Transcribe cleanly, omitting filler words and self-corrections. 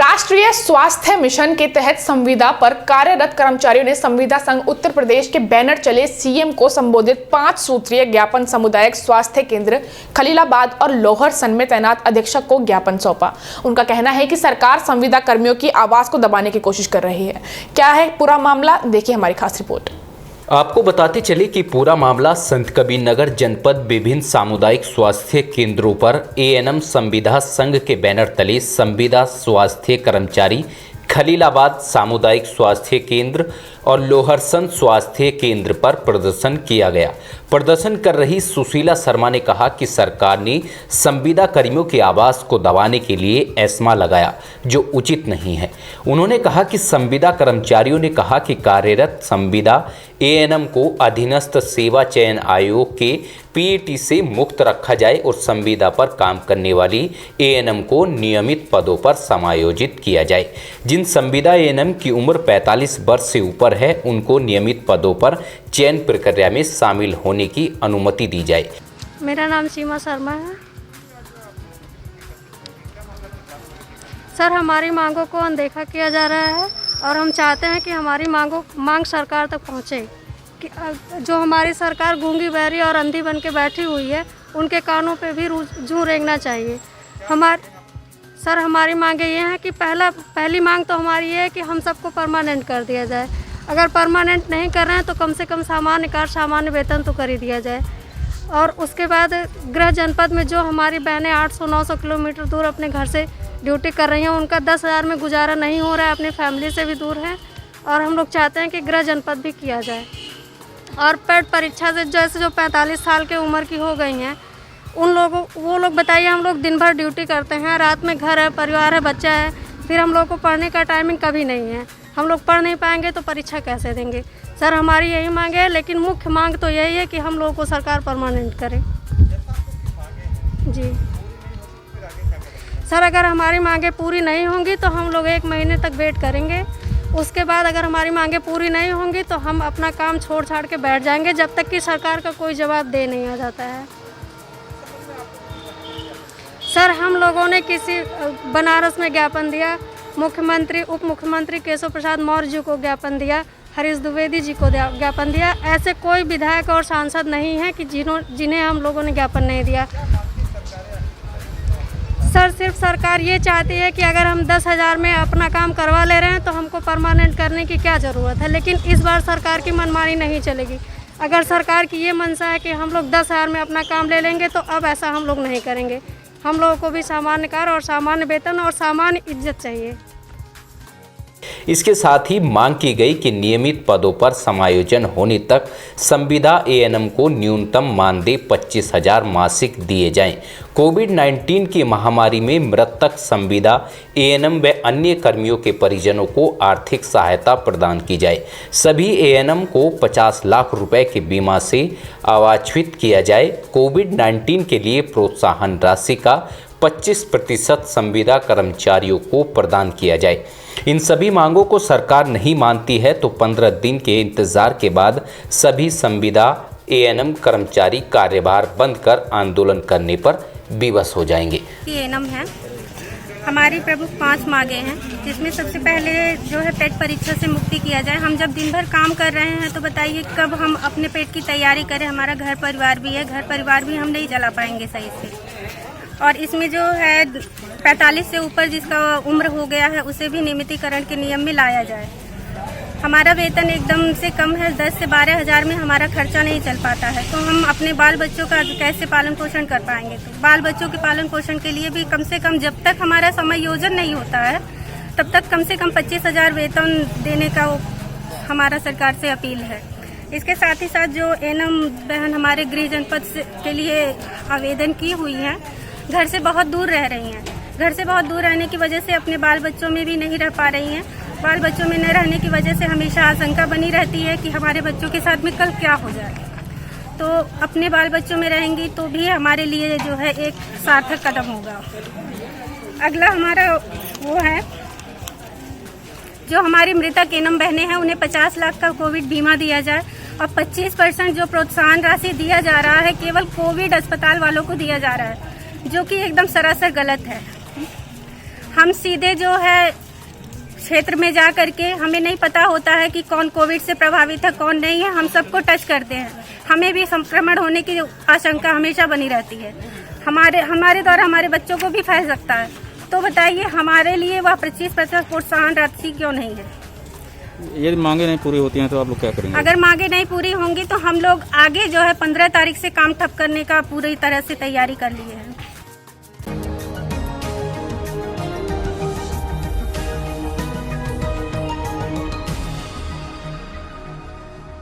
राष्ट्रीय स्वास्थ्य मिशन के तहत संविदा पर कार्यरत कर्मचारियों ने संविदा संघ उत्तर प्रदेश के बैनर चले सीएम को संबोधित 5 सूत्रीय ज्ञापन सामुदायिक स्वास्थ्य केंद्र खलीलाबाद और लोहरसन में तैनात अधीक्षक को ज्ञापन सौंपा। उनका कहना है कि सरकार संविदा कर्मियों की आवाज को दबाने की कोशिश कर रही है। क्या है पूरा मामला, देखिए हमारी खास रिपोर्ट। आपको बताते चले कि पूरा मामला संत कबीरनगर जनपद विभिन्न सामुदायिक स्वास्थ्य केंद्रों पर एएनएम संविदा संघ के बैनर तले संविदा स्वास्थ्य कर्मचारी खलीलाबाद सामुदायिक स्वास्थ्य केंद्र और लोहरसन स्वास्थ्य केंद्र पर प्रदर्शन किया गया। प्रदर्शन कर रही सुशीला शर्मा ने कहा कि सरकार ने संविदा कर्मियों की आवाज़ को दबाने के लिए एस्मा लगाया, जो उचित नहीं है। उन्होंने कहा कि संविदा कर्मचारियों ने कहा कि कार्यरत संविदा एएनएम को अधीनस्थ सेवा चयन आयोग के पीईटी से मुक्त रखा जाए और संविदा पर काम करने वाली एएनएम को नियमित पदों पर समायोजित किया जाए। जिन संविदा एएनएम की उम्र 45 वर्ष से ऊपर है, उनको नियमित पदों पर चयन प्रक्रिया में शामिल होने की अनुमति दी जाए। मेरा नाम सीमा शर्मा है। सर, हमारी मांगों को अनदेखा किया जा रहा है और हम चाहते हैं कि हमारी मांग सरकार तक पहुंचे। कि जो हमारी सरकार गूंगी बहरी और अंधी बन के बैठी हुई है, उनके कानों पे भी जूं रेंगना चाहिए। सर, हमारी मांगे ये हैं कि पहली मांग तो हमारी ये है कि हम सबको परमानेंट कर दिया जाए। अगर परमानेंट नहीं कर रहे हैं तो कम से कम सामान्य कार्य सामान्य वेतन तो कर ही दिया जाए। और उसके बाद गृह जनपद में जो हमारी बहनें 800-900 किलोमीटर दूर अपने घर से ड्यूटी कर रही हैं, उनका 10,000 में गुजारा नहीं हो रहा है, अपनी फैमिली से भी दूर है। और हम लोग चाहते हैं कि गृह जनपद भी किया जाए। और पेट परीक्षा से जैसे जो 45 साल की उम्र की हो गई हैं, वो लोग बताइए, हम लोग दिन भर ड्यूटी करते हैं, रात में घर है, परिवार है, बच्चा है, फिर हम लोग को पढ़ने का टाइमिंग कभी नहीं है। हम लोग पढ़ नहीं पाएंगे तो परीक्षा कैसे देंगे? सर, हमारी यही मांग है, लेकिन मुख्य मांग तो यही है कि हम लोगों को सरकार परमानेंट करे। जी सर, अगर हमारी मांगें पूरी नहीं होंगी तो हम लोग 1 महीने तक वेट करेंगे। उसके बाद अगर हमारी मांगें पूरी नहीं होंगी तो हम अपना काम छोड़ छाड़ के बैठ जाएंगे, जब तक कि सरकार का कोई जवाब दे नहीं आ जाता है। सर, हम लोगों ने बनारस में ज्ञापन दिया, मुख्यमंत्री उप मुख्यमंत्री केशव प्रसाद मौर्य जी को ज्ञापन दिया, हरीश द्विवेदी जी को ज्ञापन दिया। ऐसे कोई विधायक और सांसद नहीं है कि जिन्हें हम लोगों ने ज्ञापन नहीं दिया। सर, सिर्फ सरकार ये चाहती है कि अगर हम 10,000 में अपना काम करवा ले रहे हैं तो हमको परमानेंट करने की क्या ज़रूरत है। लेकिन इस बार सरकार की मनमानी नहीं चलेगी। अगर सरकार की ये मंशा है कि हम लोग 10,000 में अपना काम ले लेंगे, तो अब ऐसा हम लोग नहीं करेंगे। हम लोगों को भी सामान्य कार्य और सामान्य वेतन और सामान्य इज्जत चाहिए। इसके साथ ही मांग की गई कि नियमित पदों पर समायोजन होने तक संविदा एएनएम को न्यूनतम मानदेय 25,000 मासिक दिए जाएं। कोविड-19 की महामारी में मृतक संविदा एएनएम व अन्य कर्मियों के परिजनों को आर्थिक सहायता प्रदान की जाए। सभी एएनएम को 50 लाख रुपए के बीमा से आवाच्छित किया जाए। कोविड-19 के लिए प्रोत्साहन राशि का 25% संविदा कर्मचारियों को प्रदान किया जाए। इन सभी मांगों को सरकार नहीं मानती है तो 15 दिन के इंतजार के बाद सभी संविदा एएनएम कर्मचारी कार्यभार बंद कर आंदोलन करने पर विवश हो जाएंगे। एएनएम है, हमारी प्रमुख 5 मांगे हैं, जिसमें सबसे पहले जो है पेट परीक्षा से मुक्ति किया जाए। हम जब दिन भर काम कर रहे हैं तो बताइए कब हम अपने पेट की तैयारी करें। हमारा घर परिवार भी है, घर परिवार भी हम नहीं चला पाएंगे सही से। और इसमें जो है 45 से ऊपर जिसका उम्र हो गया है, उसे भी नियमितीकरण के नियम में लाया जाए। हमारा वेतन एकदम से कम है, 10 से 12 हज़ार में हमारा खर्चा नहीं चल पाता है, तो हम अपने बाल बच्चों का कैसे पालन पोषण कर पाएंगे? तो बाल बच्चों के पालन पोषण के लिए भी कम से कम जब तक हमारा समायोजन नहीं होता है, तब तक कम से कम 25,000 वेतन देने का हमारा सरकार से अपील है। इसके साथ ही साथ जो एएनएम बहन हमारे गृह जनपद के लिए आवेदन की हुई है, घर से बहुत दूर रह रही हैं। घर से बहुत दूर रहने की वजह से अपने बाल बच्चों में भी नहीं रह पा रही हैं। बाल बच्चों में न रहने की वजह से हमेशा आशंका बनी रहती है कि हमारे बच्चों के साथ में कल क्या हो जाए। तो अपने बाल बच्चों में रहेंगी तो भी हमारे लिए जो है एक सार्थक कदम होगा। अगला हमारा वो है, जो हमारी मृतक एएनएम बहनें हैं, उन्हें 50 लाख का कोविड बीमा दिया जाए और 25% जो प्रोत्साहन राशि दिया जा रहा है केवल कोविड अस्पताल वालों को दिया जा रहा है, जो कि एकदम सरासर गलत है। हम सीधे जो है क्षेत्र में जा करके, हमें नहीं पता होता है कि कौन कोविड से प्रभावित है कौन नहीं है, हम सबको टच करते हैं, हमें भी संक्रमण होने की आशंका हमेशा बनी रहती है। हमारे द्वारा हमारे बच्चों को भी फैल सकता है। तो बताइए हमारे लिए वह 25% प्रोत्साहन राशि क्यों नहीं है? यदि मांगे नहीं पूरी होती हैं तो आप लोग क्या करेंगे? अगर मांगे नहीं पूरी होंगी तो हम लोग आगे जो है 15 तारीख से काम ठप करने का पूरी तरह से तैयारी कर लिए हैं।